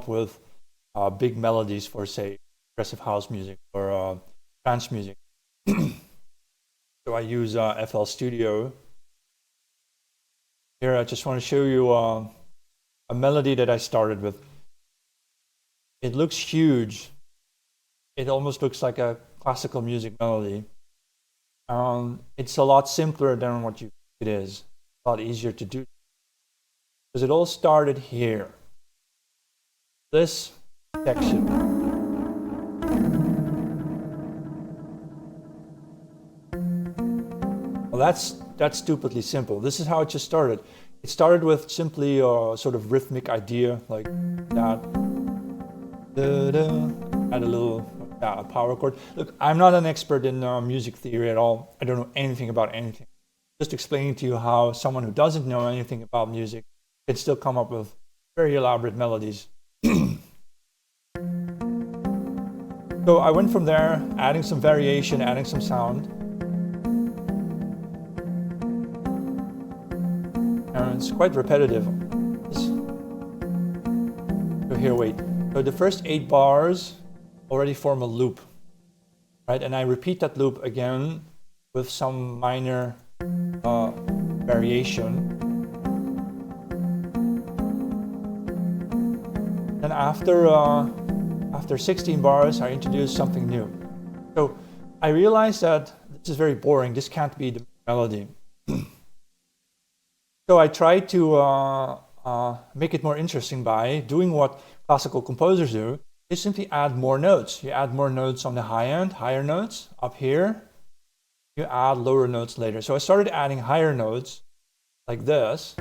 up with big melodies for, say, progressive house music or trance music. So I use FL Studio. Here I just want to show you a melody that I started with. It looks huge. It almost looks like a classical music melody. It's a lot simpler than what it is. A lot easier to do. Because it all started here. This section. Well, that's stupidly simple. This is how it just started. It started with simply a sort of rhythmic idea like that. Add a little power chord. Look, I'm not an expert in music theory at all. I don't know anything about anything. Just explaining to you how someone who doesn't know anything about music can still come up with very elaborate melodies. So I went from there, adding some variation, adding some sound. And it's quite repetitive. So here, wait. So the first 8 bars already form a loop, right? And I repeat that loop again with some minor variation. And after 16 bars, I introduce something new. So I realized that this is very boring. This can't be the melody. So I tried to make it more interesting by doing what classical composers do. They simply add more notes. You add more notes on the high end, higher notes up here. You add lower notes later. So I started adding higher notes like this.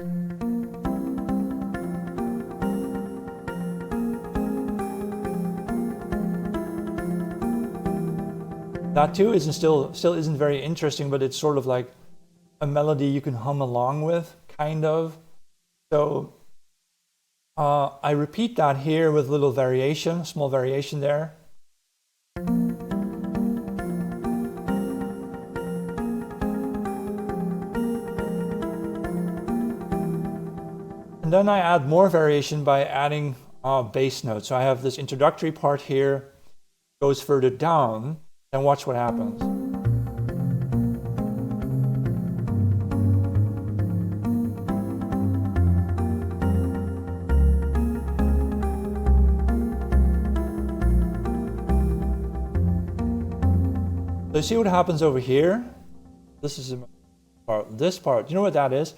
That too still isn't very interesting, but it's sort of like a melody you can hum along with, kind of. So I repeat that here with a little variation, small variation there. And then I add more variation by adding bass notes. So I have this introductory part here, goes further down, and watch what happens. So you see what happens over here? This is this part. You know what that is?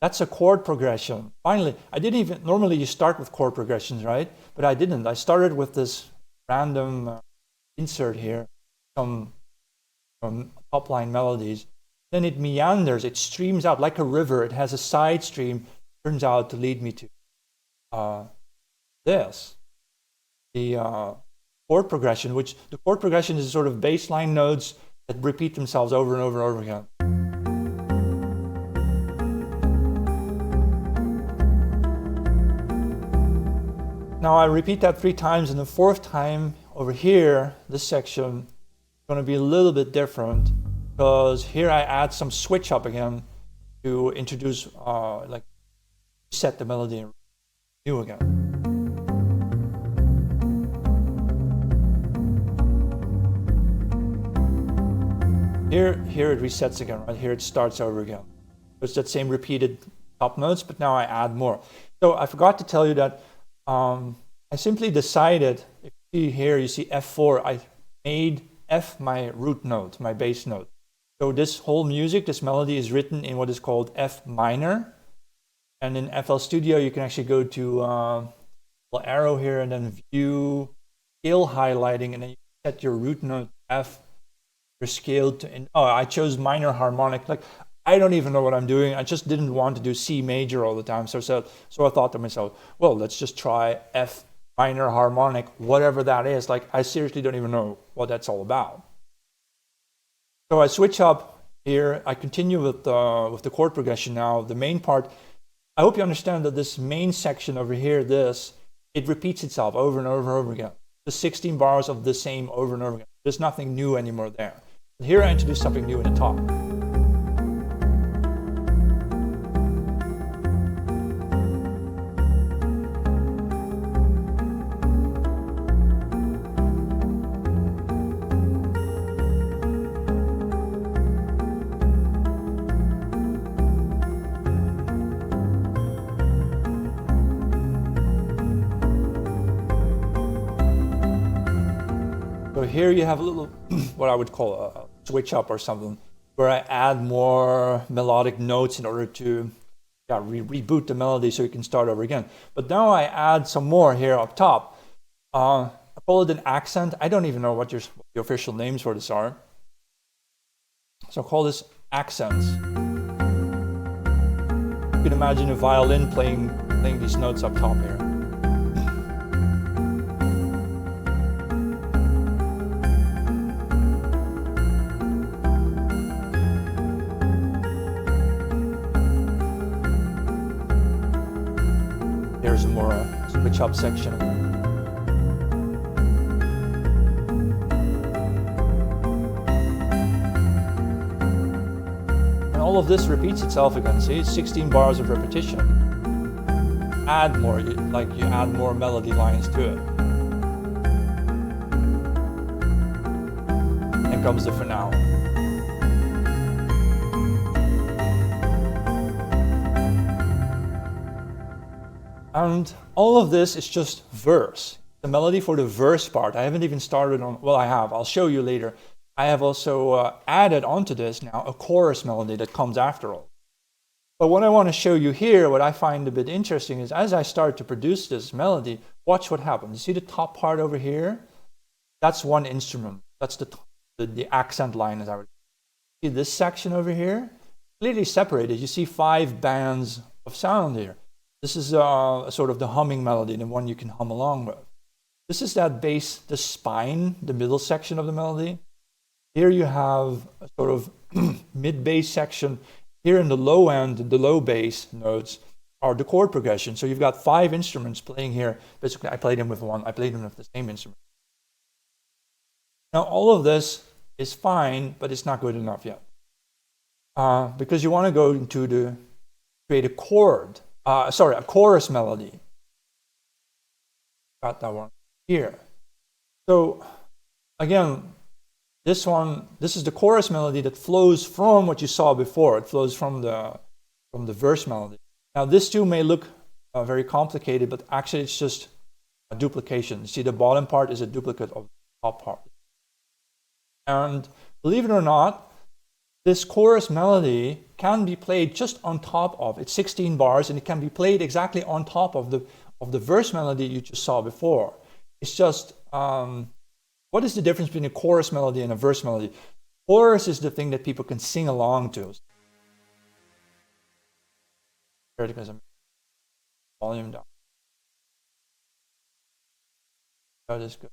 That's a chord progression. Finally, I didn't even, normally you start with chord progressions, right? But I didn't. I started with this random insert here, some top-line melodies. Then it meanders, it streams out like a river. It has a side stream, turns out to lead me to this. The chord progression, which the chord progression is sort of bass line notes that repeat themselves over and over and over again. Now I repeat that 3 times, and the 4th time over here, this section is going to be a little bit different, because here I add some switch up again to introduce, like set the melody and new again. Here it resets again, right? Here it starts over again. It's that same repeated top notes, but now I add more. So I forgot to tell you that I simply decided, if you see here, you see F4, I made F my root note, my bass note. So this whole music, this melody is written in what is called F minor. And in FL Studio, you can actually go to little arrow here and then view scale highlighting, and then you set your root note F, your scale to, I chose minor harmonic. Like, I don't even know what I'm doing. I just didn't want to do C major all the time. So I thought to myself, well, let's just try F minor harmonic, whatever that is. Like, I seriously don't even know what that's all about. So I switch up here. I continue with the chord progression now. The main part, I hope you understand that this main section over here, it repeats itself over and over and over again. The 16 bars of the same over and over again. There's nothing new anymore there. But here I introduce something new in the top. here you have a little, what I would call a switch up or something, where I add more melodic notes in order to reboot the melody so you can start over again. But now I add some more here up top. I call it an accent. I don't even know what the official names for this are. So I'll call this accents. You can imagine a violin playing these notes up top here. There's more switch up section. And all of this repeats itself again. See, it's 16 bars of repetition. Add more, you add more melody lines to it. Then comes the finale. And all of this is just verse. The melody for the verse part. I haven't even started on, well, I have, I'll show you later. I have also added onto this now a chorus melody that comes after all. But what I want to show you here, what I find a bit interesting is as I start to produce this melody, watch what happens. You see the top part over here? That's one instrument. That's the accent line, as I would see. This section over here, clearly separated. You see 5 bands of sound here. This is sort of the humming melody, the one you can hum along with. This is that bass, the spine, the middle section of the melody. Here you have a sort of mid-bass section. Here in the low end, the low bass notes are the chord progression. So you've got 5 instruments playing here. Basically, I played them with one. I played them with the same instrument. Now, all of this is fine, but it's not good enough yet. Because you want to go into create a chord. A chorus melody. Got that one here. So again, this is the chorus melody that flows from what you saw before. It flows from the verse melody. Now this too may look very complicated, but actually it's just a duplication. You see, the bottom part is a duplicate of the top part. And believe it or not, this chorus melody can be played just on top of, it's 16 bars, and it can be played exactly on top of the verse melody you just saw before. It's just, what is the difference between a chorus melody and a verse melody? Chorus is the thing that people can sing along to. Because I'm volume down. That is good.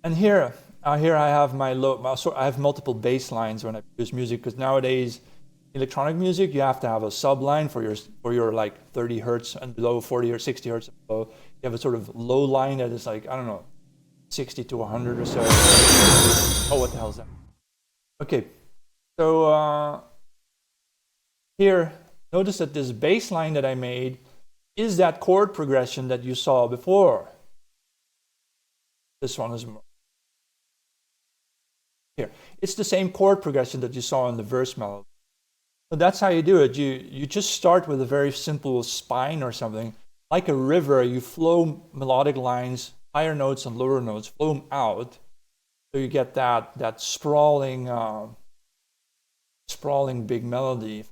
And here I have I have multiple bass lines when I produce music, because nowadays electronic music you have to have a sub line for your like 30 hertz and below, 40 or 60 hertz and below. You have a sort of low line that is like, I don't know, 60 to 100 or so. Oh, what the hell is that? Okay, so here notice that this bass line that I made is that chord progression that you saw before. This one is more. Here, it's the same chord progression that you saw in the verse melody. So that's how you do it. You just start with a very simple spine or something. Like a river, you flow melodic lines, higher notes and lower notes, flow them out. So you get that sprawling big melody. If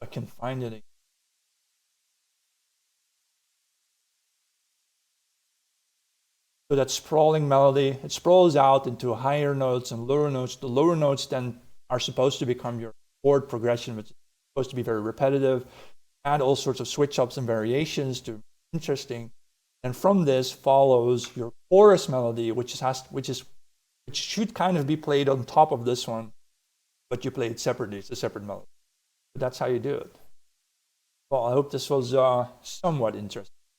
I can find it. So that sprawling melody, it sprawls out into higher notes and lower notes. The lower notes then are supposed to become your chord progression, which is supposed to be very repetitive, add all sorts of switch ups and variations to interesting. And from this follows your chorus melody, which should kind of be played on top of this one, but you play it separately. It's a separate melody. But that's how you do it. Well, I hope this was somewhat interesting.